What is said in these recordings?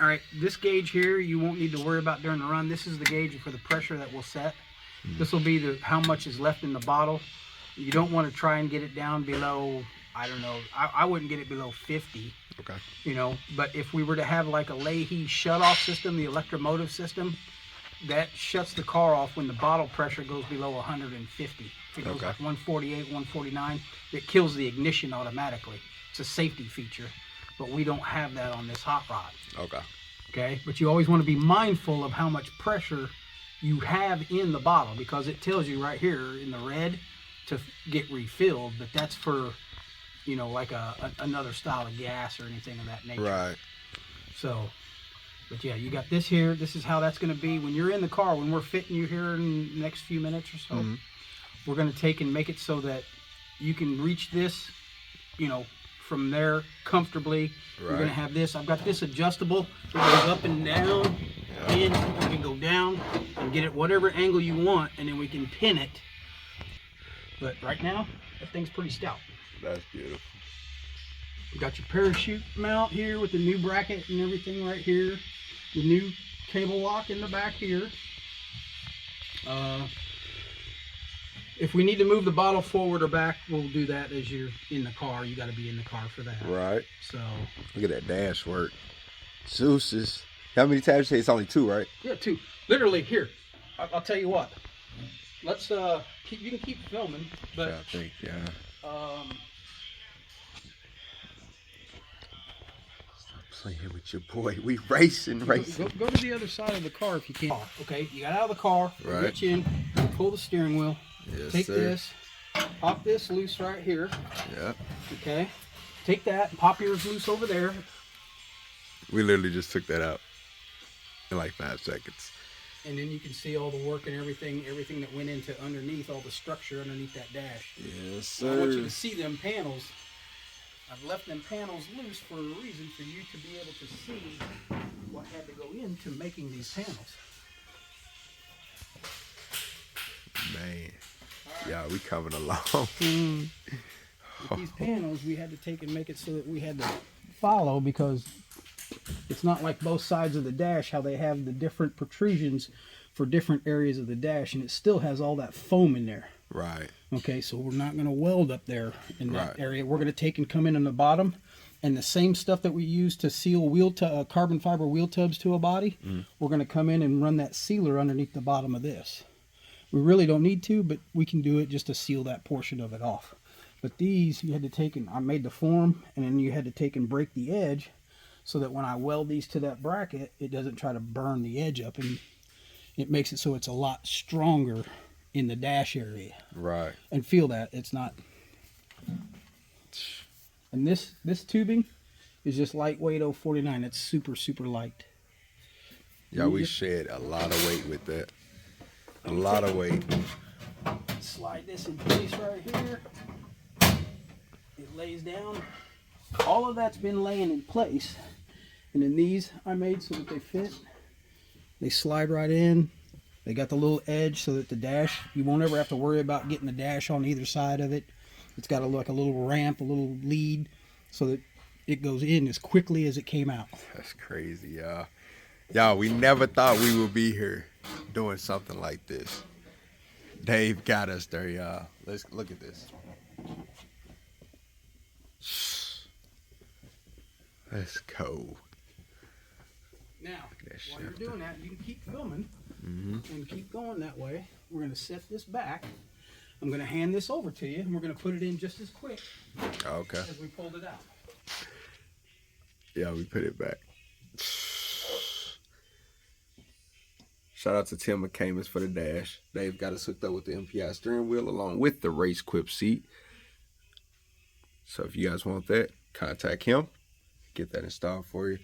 All right, this gauge here, you won't need to worry about during the run. This is the gauge for the pressure that we'll set. This will be the how much is left in the bottle. You don't want to try and get it down below, I don't know, I wouldn't get it below 50. Okay. You know, but if we were to have like a Leahy shut-off system, the electromotive system, that shuts the car off when the bottle pressure goes below 150. If it goes like 148, 149, it kills the ignition automatically. It's a safety feature, but we don't have that on this hot rod. Okay. Okay, but you always want to be mindful of how much pressure you have in the bottle, because it tells you right here in the red to get refilled, but that's for, you know, like another style of gas or anything of that nature. Right. So, but yeah, you got this here. This is how that's going to be when you're in the car, when we're fitting you here in the next few minutes or so. We're going to take and make it so that you can reach this, you know, from there comfortably. You're going to have this. I've got this adjustable. It goes up and down. In, you can go down and get it whatever angle you want, and then we can pin it. But right now, that thing's pretty stout. That's beautiful. You got your parachute mount here with the new bracket and everything right here. The new cable lock in the back here. If we need to move the bottle forward or back, we'll do that as you're in the car. You got to be in the car for that. Right. So look at that dash work. Zeus's. How many tabs you say? It's only 2, right? Yeah, 2. Literally here. I'll tell you what. Let's you can keep filming, but I think, Stop playing with your boy. We racing. Go to the other side of the car if you can. Okay, you got out of the car. Right. Reach in, pull the steering wheel. Yes, take sir. this, pop this loose right here. Yeah. Okay. Take that and pop yours loose over there. We literally just took that out in like 5 seconds. And then you can see all the work and everything that went into underneath, all the structure underneath that dash. Yes, sir. I want you to see them panels. I've left them panels loose for a reason, for you to be able to see what had to go into making these panels. Man. Yeah, we coming along. With these panels, we had to take and make it so that we had to follow, because it's not like both sides of the dash, how they have the different protrusions for different areas of the dash, and it still has all that foam in there. Right. Okay, so we're not going to weld up there in that area. We're going to take and come in on the bottom, and the same stuff that we use to seal carbon fiber wheel tubs to a body, we're going to come in and run that sealer underneath the bottom of this. We really don't need to, but we can do it just to seal that portion of it off. But these, you had to take and, I made the form, and then you had to take and break the edge so that when I weld these to that bracket, it doesn't try to burn the edge up, and it makes it so it's a lot stronger in the dash area. Right. And feel that it's not. And this tubing is just lightweight 049. It's super, super light. Yeah, we shed a lot of weight with that. A lot of weight. Slide this in place right here. It lays down. All of that's been laying in place. And then these I made so that they fit. They slide right in. They got the little edge so that the dash, you won't ever have to worry about getting the dash on either side of it. It's got a little ramp, a little lead, so that it goes in as quickly as it came out. That's crazy, y'all. Y'all, we never thought we would be here doing something like this. Dave got us there, y'all. Let's look at this. Let's go. Now, while you're doing that, you can keep filming and keep going that way. We're going to set this back. I'm going to hand this over to you, and we're going to put it in just as quick as we pulled it out. Yeah, we put it back. Shout out to Tim McCamus for the dash. Dave got us hooked up with the MPI steering wheel along with the race quip seat. So if you guys want that, contact him. Get that installed for you.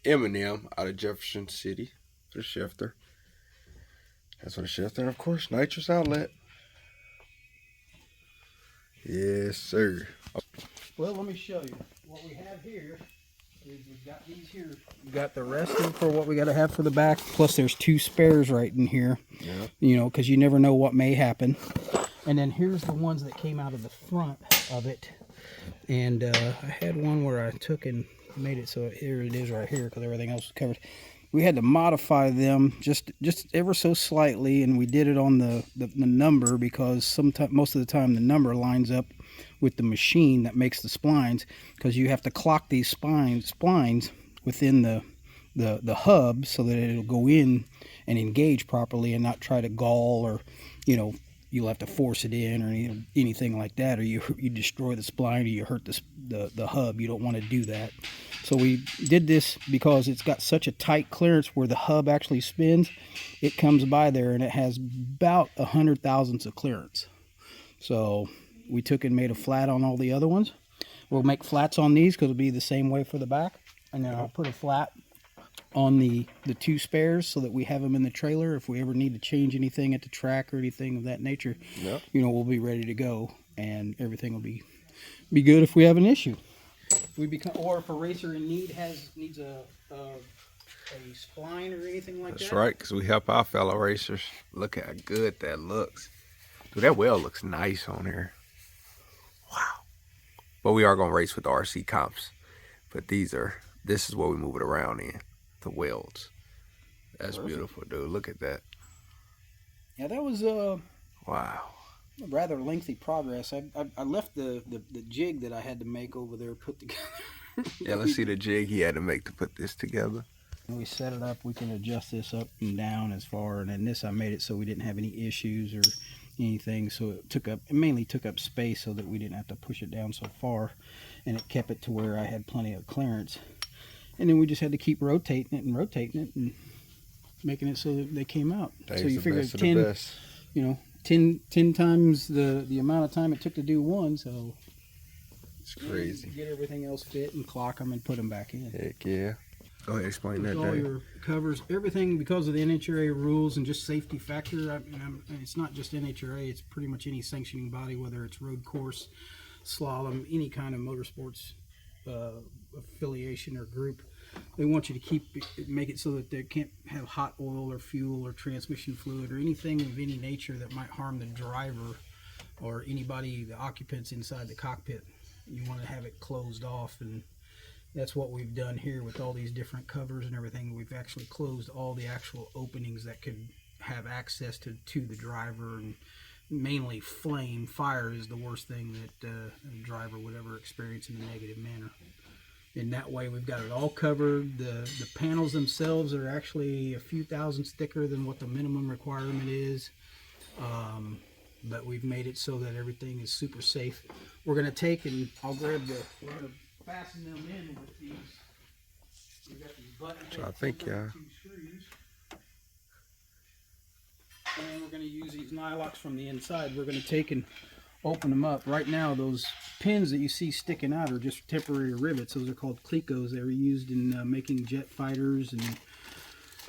Eminem out of Jefferson City for the shifter. That's for the shifter. And of course, nitrous outlet. Yes, sir. Well, let me show you. What we have here is we've got these here. We got the rest of for what we got to have for the back. Plus, there's 2 spares right in here. Yeah. You know, because you never know what may happen. And then here's the ones that came out of the front of it. And I had one where I took and made it so here it is right here because everything else was covered. We had to modify them just ever so slightly, and we did it on the number because sometimes, most of the time, the number lines up with the machine that makes the splines, because you have to clock these splines within the hub so that it'll go in and engage properly and not try to gall, or you'll have to force it in or anything like that, or you destroy the spline or you hurt the hub. You don't want to do that. So we did this because it's got such a tight clearance where the hub actually spins. It comes by there and it has about 100 thousandths of clearance. So we took and made a flat on all the other ones. We'll make flats on these because it'll be the same way for the back. And then I'll put a flat on the two spares so that we have them in the trailer. If we ever need to change anything at the track or anything of that nature, we'll be ready to go, and everything will be good if we have an issue. If we become, or if a racer in need needs a spline or anything like that. That's right, because we help our fellow racers. Look how good that looks. Dude, that wheel looks nice on here. Wow. But we are going to race with the RC comps. But this is what we move it around in. The welds. That's perfect. Beautiful, dude. Look at that. Yeah, that was wow. Rather lengthy progress. I left the jig that I had to make over there put together. Yeah, let's see the jig he had to make to put this together. When we set it up, we can adjust this up and down as far, and then this I made it so we didn't have any issues or anything. So it mainly took up space so that we didn't have to push it down so far, and it kept it to where I had plenty of clearance. And then we just had to keep rotating it and making it so that they came out. Dave's so you figure 10, 10 times the amount of time it took to do one. So it's crazy. Get everything else fit and clock them and put them back in. Heck yeah. Go ahead, explain that, all Dave. your covers, everything, because of the NHRA rules and just safety factor. And it's not just NHRA; it's pretty much any sanctioning body, whether it's road course, slalom, any kind of motorsports affiliation or group. They want you to make it so that they can't have hot oil or fuel or transmission fluid or anything of any nature that might harm the driver or anybody, the occupants inside the cockpit. You want to have it closed off, and that's what we've done here with all these different covers and everything. We've actually closed all the actual openings that could have access to the driver, and mainly fire is the worst thing that a driver would ever experience in a negative manner. And that way we've got it all covered. The panels themselves are actually a few thousandths thicker than what the minimum requirement is. But we've made it so that everything is super safe. We're going to take and we're going to fasten them in with these. We've got these buttons. So I think, yeah. And we're going to use these nylocks from the inside. We're going to take and open them up. Right now, those pins that you see sticking out are just temporary rivets. Those are called clecos. They were used in making jet fighters and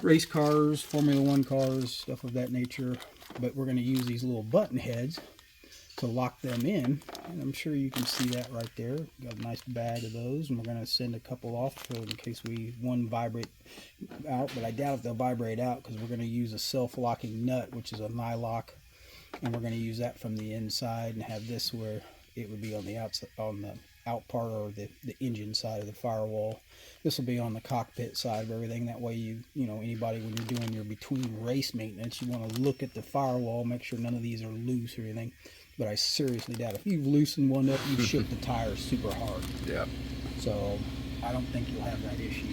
race cars, Formula One cars, stuff of that nature. But we're going to use these little button heads to lock them in. And I'm sure you can see that right there. Got a nice bag of those, and we're going to send a couple off in case one vibrate out. But I doubt if they'll vibrate out because we're going to use a self-locking nut, which is a nylock. And we're going to use that from the inside and have this where it would be on the outside, on the out part, or the engine side of the firewall. This will be on the cockpit side of everything. That way anybody, when you're doing your between race maintenance, you want to look at the firewall, make sure none of these are loose or anything. But I seriously doubt if you've loosened one up, you've shook the tires super hard. Yeah. So I don't think you'll have that issue.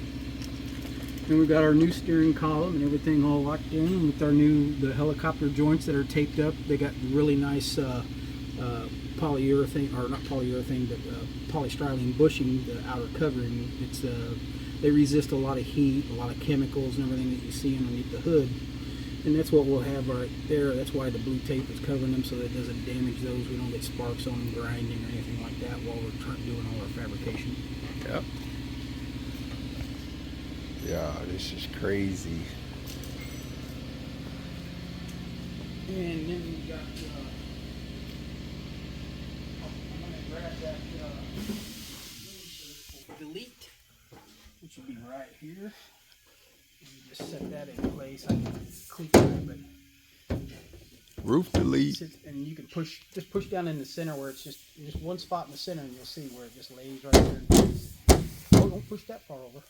And we've got our new steering column and everything all locked in with the helicopter joints that are taped up. They got really nice polyurethane, or not polyurethane, but polystyrene bushing, the outer covering. They resist a lot of heat, a lot of chemicals and everything that you see underneath the hood. And that's what we'll have right there. That's why the blue tape is covering them, so that it doesn't damage those. We don't get sparks on them, grinding or anything like that while we're doing all our fabrication. Yep. Yeah, this is crazy. And then we got, I'm going to grab that delete, which will be right here. And just set that in place. I can click that, but roof delete. and you can just push down in the center where it's just one spot in the center, and you'll see where it just lays right there. Hold don't push that far over.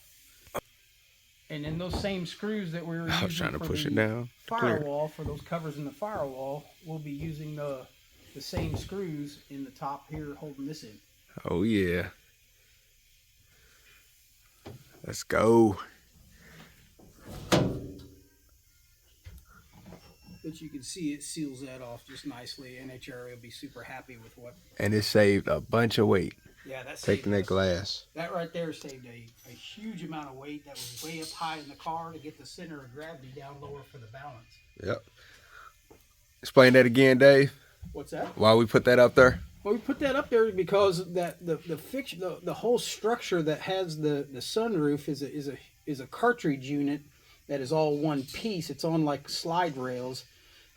And then those same screws that we were using I was trying to for push the it down. firewall, for those covers in the firewall, we'll be using the same screws in the top here holding this in. Oh yeah. Let's go. But you can see it seals that off just nicely. NHRA will be super happy with what. And it saved a bunch of weight. Yeah, that's taking that glass. That right there saved a huge amount of weight that was way up high in the car to get the center of gravity down lower for the balance. Yep. Explain that again, Dave. What's that? Why we put that up there? Well, we put that up there because that the whole structure that has the sunroof is a cartridge unit that is all one piece. It's on like slide rails,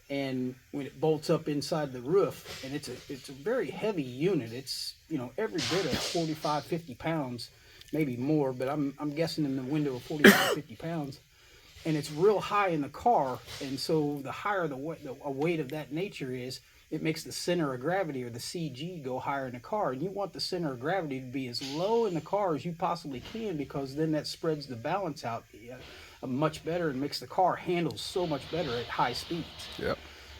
and when it bolts up inside the roof, and it's a very heavy unit. It's, you know, every bit of 45, 50 pounds, maybe more, but I'm guessing in the window of 45, 50 pounds. And it's real high in the car, and so the higher the weight of that nature is, it makes the center of gravity, or the CG, go higher in the car. And you want the center of gravity to be as low in the car as you possibly can, because then that spreads the balance out much better and makes the car handle so much better at high speeds. Yep.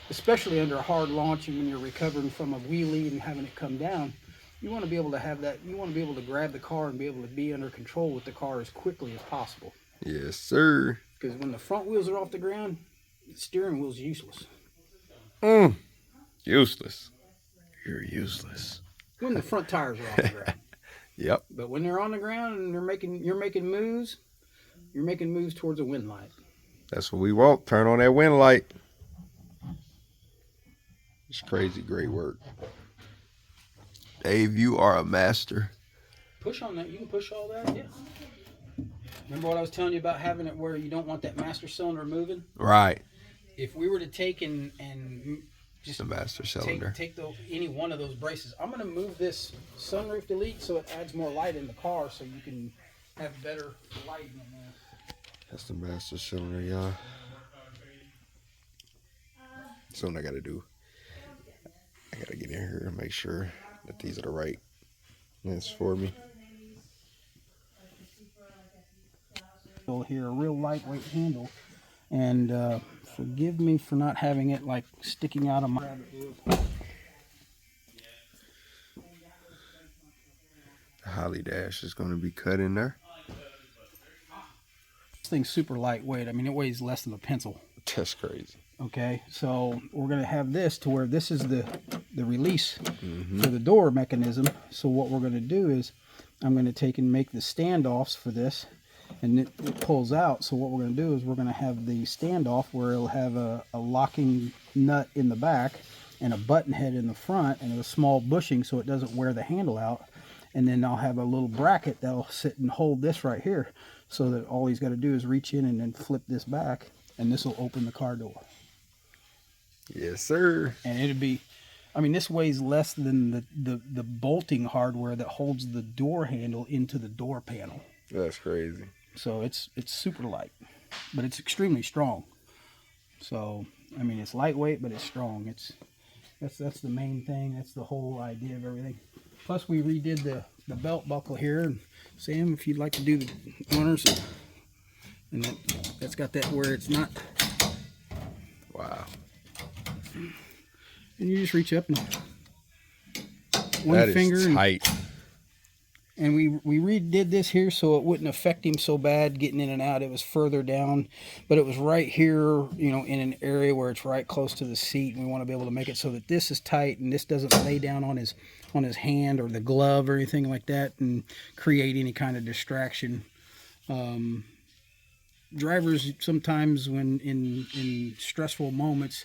Especially under a hard launch and when you're recovering from a wheelie and having it come down. You want to be able to have that. You want to be able to grab the car and be able to be under control with the car as quickly as possible. Yes, sir. Because when the front wheels are off the ground, the steering wheel's useless. Useless. You're useless. When the front tires are off the ground. Yep. But when they're on the ground and you're making moves towards a wind light. That's what we want. Turn on that wind light. It's crazy great work. Dave, you are a master. Push on that. You can push all that, yeah. Remember what I was telling you about having it where you don't want that master cylinder moving? Right. If we were to take and just the master cylinder. Take any one of those braces. I'm going to move this sunroof delete so it adds more light in the car so you can have better lighting in there. That's the master cylinder, y'all. So what I got to do, I got to get in here and make sure that these are the right lengths for me. Here, a real lightweight handle, and forgive me for not having it like sticking out of my. The Holly dash is going to be cut in there. This thing's super lightweight. I mean, it weighs less than a pencil. That's crazy. Okay, so we're going to have this to where this is the release for the door mechanism. So what we're going to do is I'm going to take and make the standoffs for this. And it pulls out. So what we're going to do is we're going to have the standoff where it'll have a locking nut in the back and a button head in the front and a small bushing so it doesn't wear the handle out. And then I'll have a little bracket that'll sit and hold this right here so that all he's got to do is reach in and then flip this back, and this will open the car door. Yes, sir. And it'll be, I mean, this weighs less than the bolting hardware that holds the door handle into the door panel. That's crazy. So it's super light, but it's extremely strong. So, I mean, it's lightweight, but it's strong. That's the main thing. That's the whole idea of everything. Plus, we redid the belt buckle here. And Sam, if you'd like to do the honors, and that's got that where it's not. Wow. And you just reach up and one that finger. Is tight. And we redid this here so it wouldn't affect him so bad getting in and out. It was further down, but it was right here, you know, in an area where it's right close to the seat. And we want to be able to make it so that this is tight and this doesn't lay down on his hand or the glove or anything like that and create any kind of distraction. Drivers sometimes, when in stressful moments,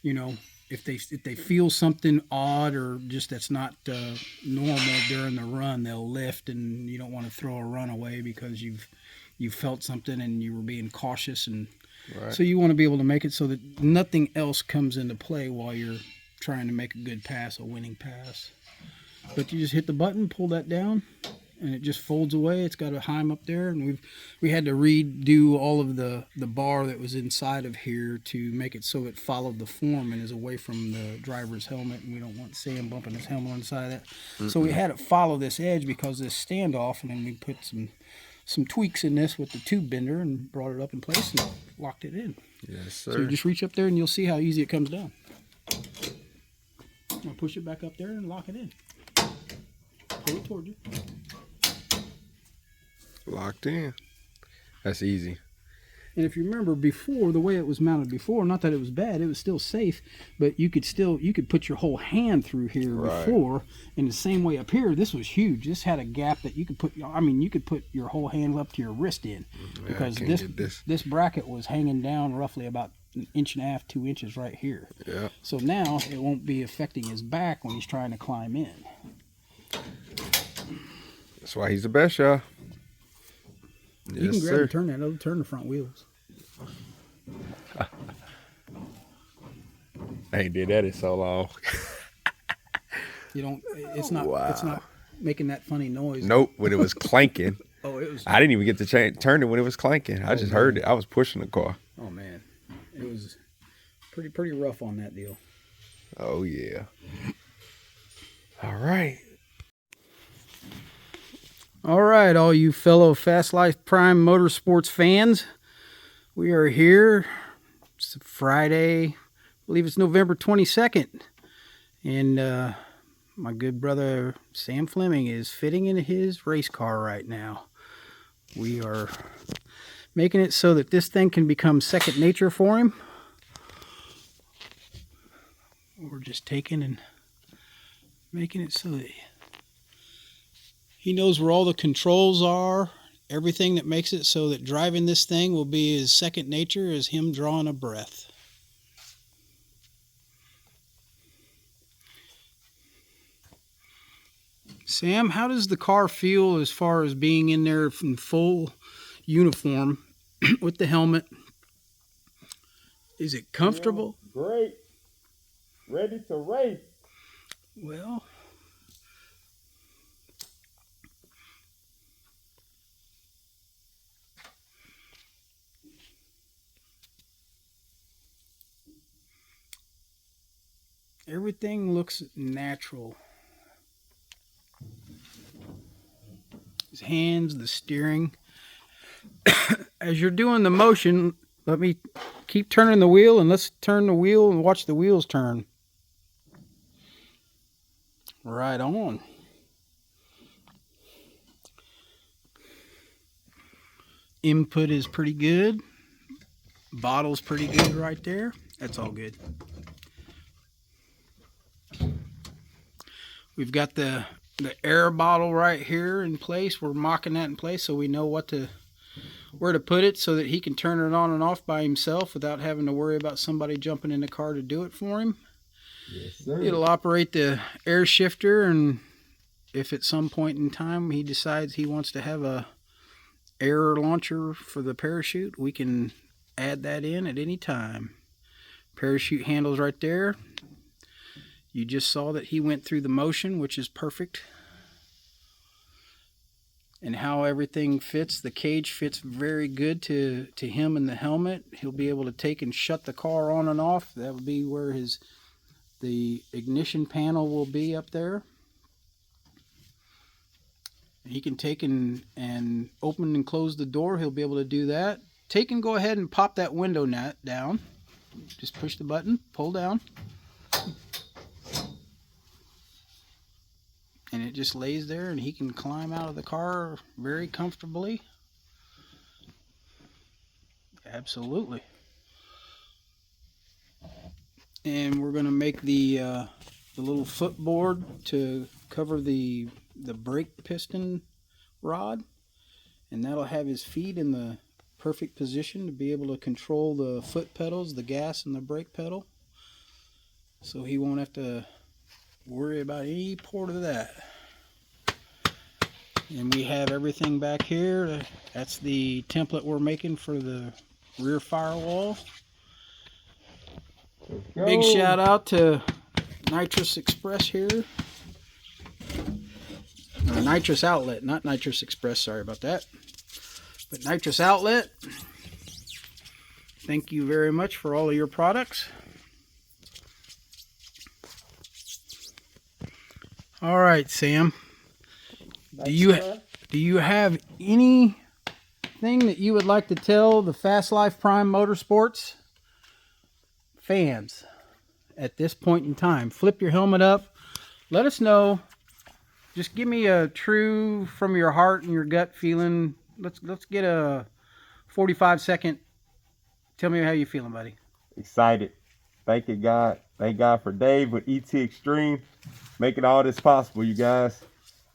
you know, if they feel something odd or just that's not normal during the run, they'll lift, and you don't want to throw a run away because you've felt something and you were being cautious, and right. So you want to be able to make it so that nothing else comes into play while you're trying to make a good pass, a winning pass. But you just hit the button, pull that down, and it just folds away. It's got a heim up there, and we had to redo all of the bar that was inside of here to make it so it followed the form and is away from the driver's helmet, and we don't want Sam bumping his helmet on the side of that. So we had it follow this edge because of this standoff, and then we put some tweaks in this with the tube bender and brought it up in place and locked it in. Yes, sir. So you just reach up there and you'll see how easy it comes down. Now push it back up there and lock it in. Pull it toward you. Locked in. That's easy. And if you remember before, the way it was mounted before, not that it was bad, it was still safe, but you could put your whole hand through here before. In the same way up here, this was huge. This had a gap that you could put, you could put your whole hand up to your wrist in, because this bracket was hanging down roughly about 1.5 inches, 2 inches right here. Yeah. So now it won't be affecting his back when he's trying to climb in. That's why he's the best, y'all. You can grab and turn that. It'll turn the front wheels. I ain't did that in so long. You don't. It's not. Wow. It's not making that funny noise. Nope. When it was clanking. Oh, it was. I didn't even get to turn it when it was clanking. I just heard it. I was pushing the car. Oh man, it was pretty rough on that deal. Oh yeah. All right. All right, all you fellow Fast Life Prime Motorsports fans, we are here. It's Friday, I believe it's November 22nd, and my good brother Sam Fleming is fitting in his race car right now. We are making it so that this thing can become second nature for him. We're just taking and making it so that he knows where all the controls are, everything that makes it so that driving this thing will be as second nature as him drawing a breath. Sam, how does the car feel as far as being in there in full uniform with the helmet? Is it comfortable? Yeah, great. Ready to race. Well, everything looks natural. His hands, the steering. As you're doing the motion, let me keep turning the wheel, and let's turn the wheel and watch the wheels turn. Right on. Input is pretty good. Bottle's pretty good right there. That's all good. We've got the air bottle right here in place. We're mocking that in place so we know where to put it so that he can turn it on and off by himself without having to worry about somebody jumping in the car to do it for him. Yes, sir. It'll operate the air shifter, and if at some point in time he decides he wants to have a air launcher for the parachute, we can add that in at any time. Parachute handles right there. You just saw that he went through the motion, which is perfect. And how everything fits, the cage fits very good to him in the helmet. He'll be able to take and shut the car on and off. That would be where the ignition panel will be up there. He can take and open and close the door. He'll be able to do that. Take and go ahead and pop that window down. Just push the button, pull down. And it just lays there, and he can climb out of the car very comfortably. Absolutely. And we're going to make the little footboard to cover the brake piston rod, and that'll have his feet in the perfect position to be able to control the foot pedals, the gas and the brake pedal, so he won't have to worry about any part of that. And we have everything back here. That's the template we're making for the rear firewall. Big shout out to Nitrous Express here. or nitrous outlet, not nitrous express, sorry about that. But nitrous outlet, thank you very much for all of your products. All right, Sam. Do you have anything that you would like to tell the Fast Life Prime Motorsports fans at this point in time? Flip your helmet up. Let us know. Just give me a true from your heart and your gut feeling. Let's get a 45-second. Tell me how you feeling, buddy. Excited. Thank you, God. Thank God for Dave with ET Extreme making all this possible, you guys.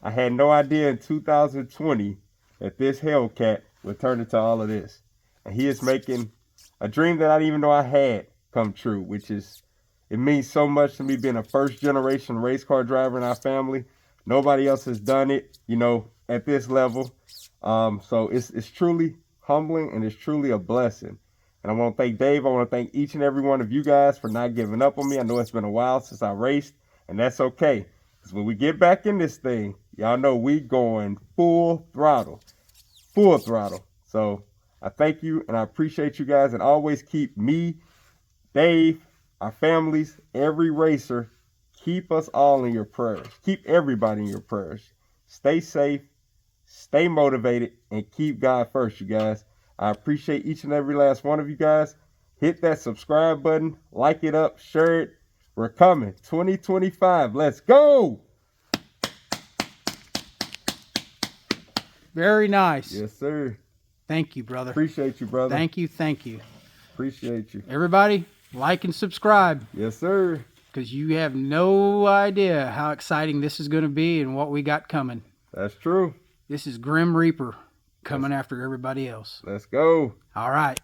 I had no idea in 2020 that this Hellcat would turn into all of this. And he is making a dream that I didn't even know I had come true, which is, it means so much to me being a first generation race car driver in our family. Nobody else has done it, you know, at this level. So it's truly humbling and it's truly a blessing. And I want to thank Dave. I want to thank each and every one of you guys for not giving up on me. I know it's been a while since I raced, and that's okay. Because when we get back in this thing, y'all know we going full throttle. Full throttle. So I thank you and I appreciate you guys, and always keep me, Dave, our families, every racer, keep us all in your prayers. Keep everybody in your prayers. Stay safe, stay motivated, and keep God first, you guys. I appreciate each and every last one of you guys. Hit that subscribe button, like it up, share it. We're coming. 2025. Let's go. Very nice. Yes, sir. Thank you, brother. Appreciate you, brother. Thank you. Thank you. Appreciate you. Everybody, like and subscribe, Yes, sir. because you have no idea how exciting this is going to be and what we got coming. That's true. This is Grim Reaper coming after everybody else. Let's go. All right.